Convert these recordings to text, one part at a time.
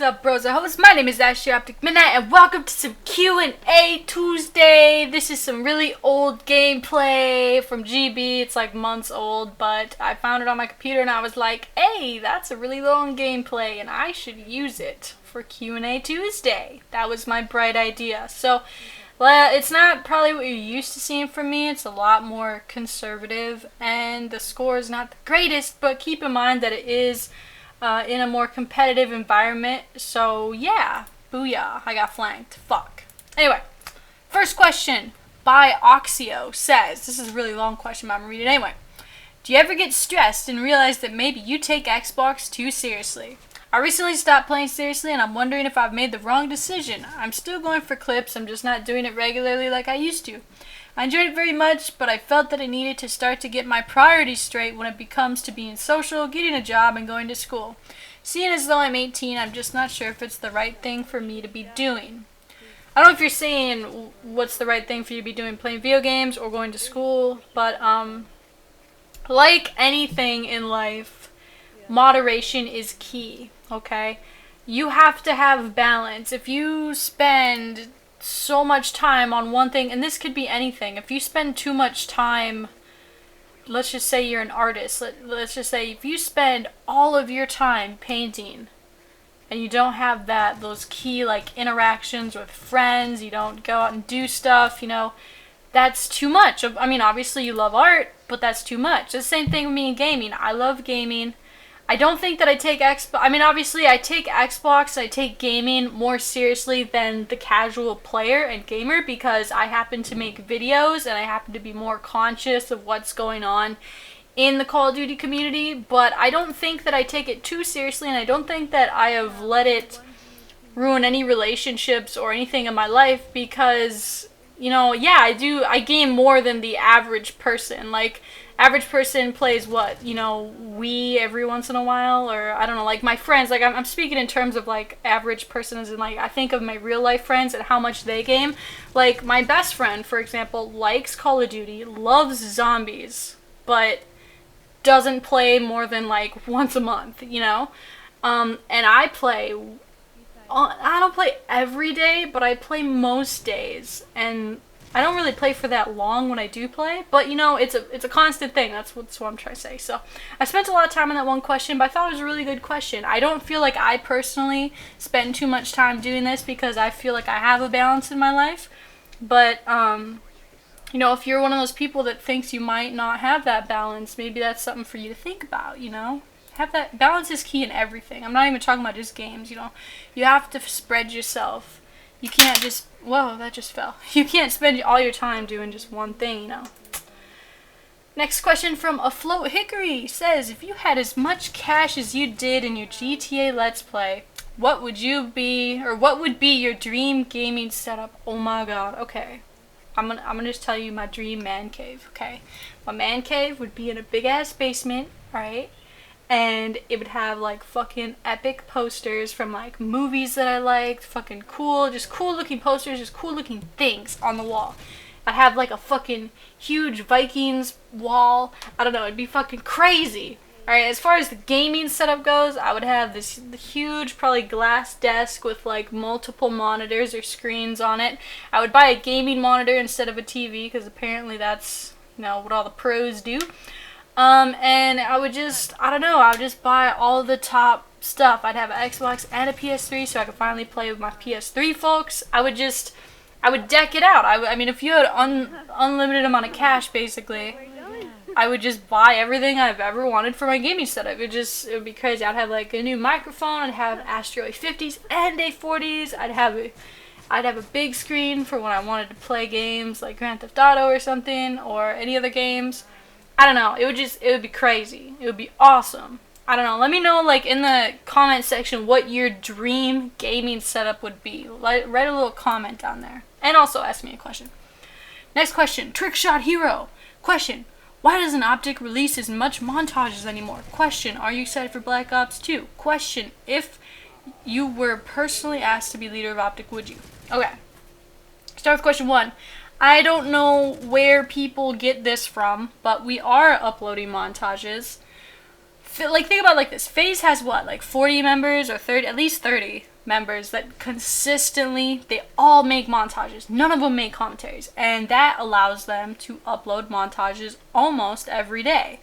up, bros and hoes? My name is OpTic MiDNiTE, and welcome to some Q&A Tuesday. This is some really old gameplay from GB. It's like months old, but I found it on my computer and I was like, hey, that's a really long gameplay and I should use it for Q&A Tuesday. That was my bright idea. So, well, it's not probably what you're used to seeing from me. It's a lot more conservative and the score is not the greatest, but keep in mind that it is in a more competitive environment, so yeah, booyah, I got flanked, fuck. Anyway, first question by Oxio says, this is a really long question, but I'm gonna read it anyway. Do you ever get stressed and realize that maybe you take Xbox too seriously? I recently stopped playing seriously and I'm wondering if I've made the wrong decision. I'm still going for clips, I'm just not doing it regularly like I used to. I enjoyed it very much, but I felt that I needed to start to get my priorities straight when it comes to being social, getting a job, and going to school. Seeing as though I'm 18, I'm just not sure if it's the right thing for me to be doing. I don't know if you're saying what's the right thing for you to be doing, playing video games or going to school, but like anything in life, moderation is key, okay? You have to have balance. If you spend so much time on one thing, and this could be anything, if you spend too much time, let's just say you're an artist, let's just say if you spend all of your time painting and you don't have those key like interactions with friends, you don't go out and do stuff, you know, that's too much. I mean, obviously you love art, but that's too much. It's the same thing with me in gaming. I love gaming. I don't think that I take obviously I take Xbox, I take gaming more seriously than the casual player and gamer because I happen to make videos and I happen to be more conscious of what's going on in the Call of Duty community, but I don't think that I take it too seriously and I don't think that I have let it ruin any relationships or anything in my life because, you know, yeah, I game more than the average person. Like, average person plays what, you know, Wii every once in a while, or I don't know, like my friends, like I'm speaking in terms of like average person as in like I think of my real life friends and how much they game. Like my best friend, for example, likes Call of Duty, loves zombies, but doesn't play more than like once a month, you know? And I don't play every day, but I play most days, and I don't really play for that long when I do play, but you know, it's a constant thing. That's what I'm trying to say. So I spent a lot of time on that one question, but I thought it was a really good question. I don't feel like I personally spend too much time doing this because I feel like I have a balance in my life. But you know, if you're one of those people that thinks you might not have that balance, maybe that's something for you to think about, you know? Have that balance is key in everything. I'm not even talking about just games, you know. You have to spread yourself. You can't just, whoa, that just fell. You can't spend all your time doing just one thing, you know. Next question from Afloat Hickory says, if you had as much cash as you did in your GTA Let's Play, what would be your dream gaming setup? Oh my god, okay. I'm gonna just tell you my dream man cave, okay? My man cave would be in a big ass basement, right? And it would have like fucking epic posters from like movies that I liked, fucking cool, just cool looking posters, just cool looking things on the wall. I'd have like a fucking huge Vikings wall. I don't know, it'd be fucking crazy. Alright, as far as the gaming setup goes, I would have this huge, probably glass desk with like multiple monitors or screens on it. I would buy a gaming monitor instead of a TV because apparently that's, you know, what all the pros do. And I would just, I would just buy all the top stuff. I'd have an Xbox and a PS3 so I could finally play with my PS3 folks. I would deck it out. I mean, if you had unlimited amount of cash, basically, I would just buy everything I've ever wanted for my gaming setup. It would be crazy. I'd have like a new microphone, I'd have Astro A50s and A40s, I'd have a big screen for when I wanted to play games like Grand Theft Auto or something, or any other games. I don't know, it would be crazy. It would be awesome. I don't know, let me know like in the comment section what your dream gaming setup would be. Write a little comment down there. And also ask me a question. Next question, Trickshot Hero. Question, why doesn't OpTic release as much montages anymore? Question, are you excited for Black Ops 2? Question, if you were personally asked to be leader of OpTic, would you? Okay, start with question 1. I don't know where people get this from, but we are uploading montages. Like, think about it like this. FaZe has what, like 40 members or 30, at least 30. members that consistently, they all make montages. None of them make commentaries. And that allows them to upload montages almost every day.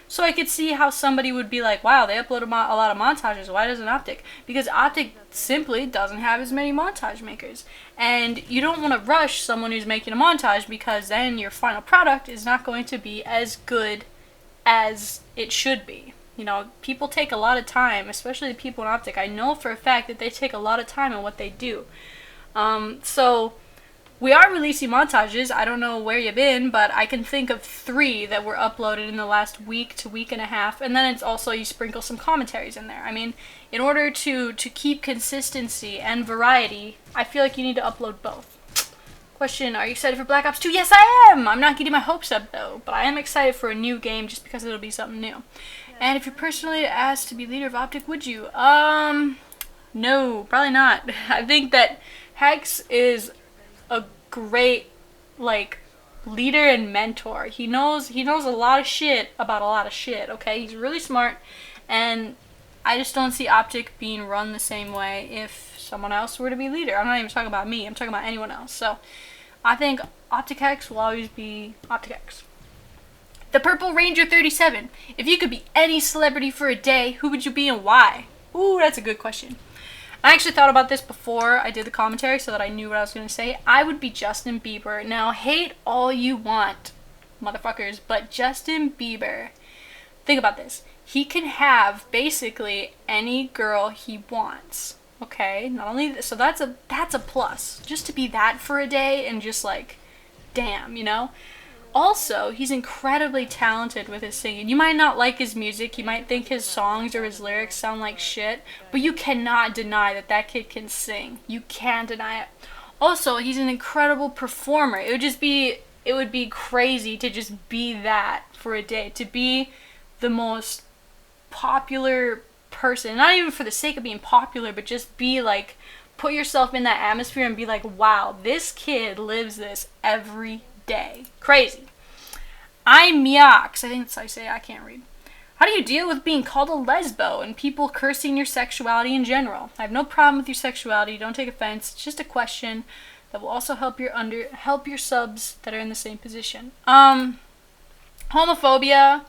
So I could see how somebody would be like, wow, they upload a lot of montages. Why doesn't OpTic? Because OpTic simply doesn't have as many montage makers. And you don't want to rush someone who's making a montage, because then your final product is not going to be as good as it should be. You know, people take a lot of time, especially the people in OpTic. I know for a fact that they take a lot of time in what they do. So we are releasing montages. I don't know where you've been, but I can think of 3 that were uploaded in the last week to week and a half. And then it's also, you sprinkle some commentaries in there. I mean, in order to keep consistency and variety, I feel like you need to upload both. Question, are you excited for Black Ops 2? Yes, I am! I'm not getting my hopes up, though. But I am excited for a new game just because it'll be something new. And if you're personally asked to be leader of OpTic, would you? No, probably not. I think that Hex is a great, like, leader and mentor. He knows a lot of shit about a lot of shit, okay? He's really smart, and I just don't see OpTic being run the same way if someone else were to be leader. I'm not even talking about me. I'm talking about anyone else. So I think OpTic Hex will always be OpTic Hex. The Purple Ranger 37. If you could be any celebrity for a day, who would you be and why? Ooh, that's a good question. I actually thought about this before I did the commentary so that I knew what I was going to say. I would be Justin Bieber. Now, hate all you want, motherfuckers, but Justin Bieber, think about this. He can have basically any girl he wants. Okay? Not only this, so that's a plus. Just to be that for a day and just like, damn, you know? Also, he's incredibly talented with his singing. You might not like his music, you might think his songs or his lyrics sound like shit, but you cannot deny that that kid can sing. You can't deny it. Also, he's an incredible performer. It would be crazy to just be that for a day, to be the most popular person, not even for the sake of being popular, but just be like, put yourself in that atmosphere and be like, wow, this kid lives this every day. Crazy. I'm Yox. I think that's how I say it. I can't read. How do you deal with being called a lesbo and people cursing your sexuality in general? I have no problem with your sexuality. Don't take offense. It's just a question that will also help your subs that are in the same position. Homophobia.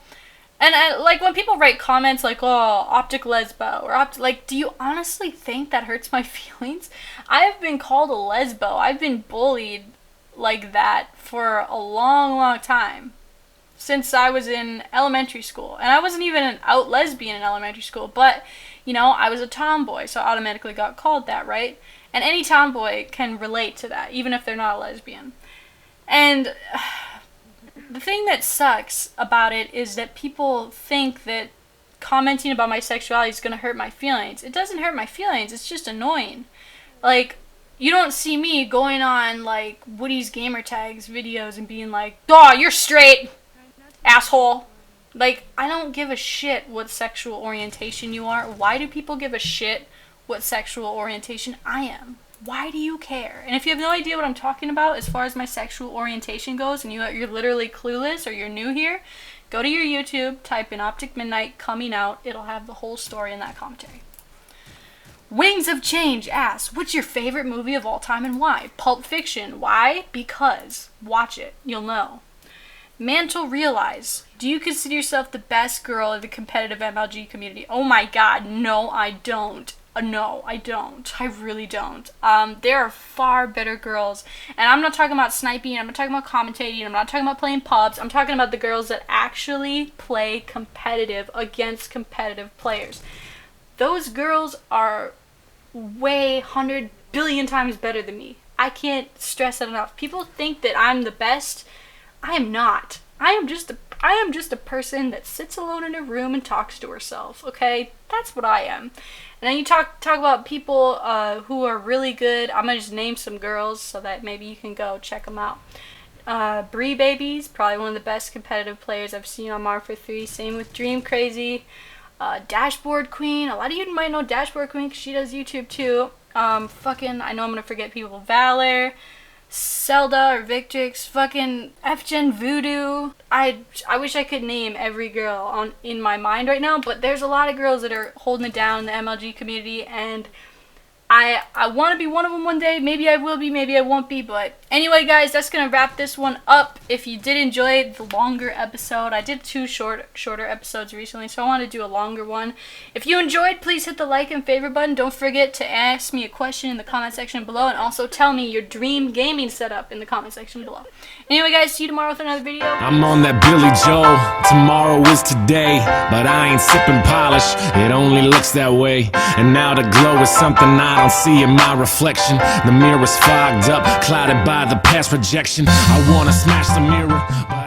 And like when people write comments like, oh, OpTic lesbo, or like, do you honestly think that hurts my feelings? I have been called a lesbo. I've been bullied like that for a long time, since I was in elementary school. And I wasn't even an out lesbian in elementary school, but, you know, I was a tomboy, so I automatically got called that, right? And any tomboy can relate to that, even if they're not a lesbian. And the thing that sucks about it is that people think that commenting about my sexuality is going to hurt my feelings. It doesn't hurt my feelings, it's just annoying. Like, you don't see me going on, like, Woody's Gamer Tags videos and being like, "Duh, you're straight, asshole." Like, I don't give a shit what sexual orientation you are. Why do people give a shit what sexual orientation I am? Why do you care? And if you have no idea what I'm talking about as far as my sexual orientation goes, and you're literally clueless or you're new here, go to your YouTube, type in OpTic MiDNiTE coming out. It'll have the whole story in that commentary. Wings of Change asks, what's your favorite movie of all time and why? Pulp Fiction. Why? Because. Watch it. You'll know. Mantle Realize. Do you consider yourself the best girl in the competitive MLG community? Oh my god, no I don't. No, I don't. I really don't. There are far better girls. And I'm not talking about sniping, I'm not talking about commentating, I'm not talking about playing pubs. I'm talking about the girls that actually play competitive against competitive players. Those girls are way 100 billion times better than me. I can't stress that enough. People think that I'm the best. I am not. I am just a person that sits alone in a room and talks to herself, okay? That's what I am. And then you talk about people who are really good. I'm going to just name some girls so that maybe you can go check them out. Bree Babies, probably one of the best competitive players I've seen on Marfa 3. Same with Dream Crazy. Dashboard Queen. A lot of you might know Dashboard Queen because she does YouTube too. I know I'm going to forget people. Valor. Zelda or Victrix, fucking FGen Voodoo. I wish I could name every girl in my mind right now, but there's a lot of girls that are holding it down in the MLG community, and I want to be one of them one day. Maybe I will be, maybe I won't be. But anyway, guys, that's going to wrap this one up. If you did enjoy the longer episode, I did 2 shorter episodes recently, so I want to do a longer one. If you enjoyed, please hit the like and favorite button. Don't forget to ask me a question in the comment section below, and also tell me your dream gaming setup in the comment section below. Anyway, guys, see you tomorrow with another video. I'm on that Billy Joel, tomorrow is today, but I ain't sipping polish, it only looks that way. And now the glow is something I don't see in my reflection. The mirror's fogged up, clouded by the past rejection. I wanna smash the mirror, but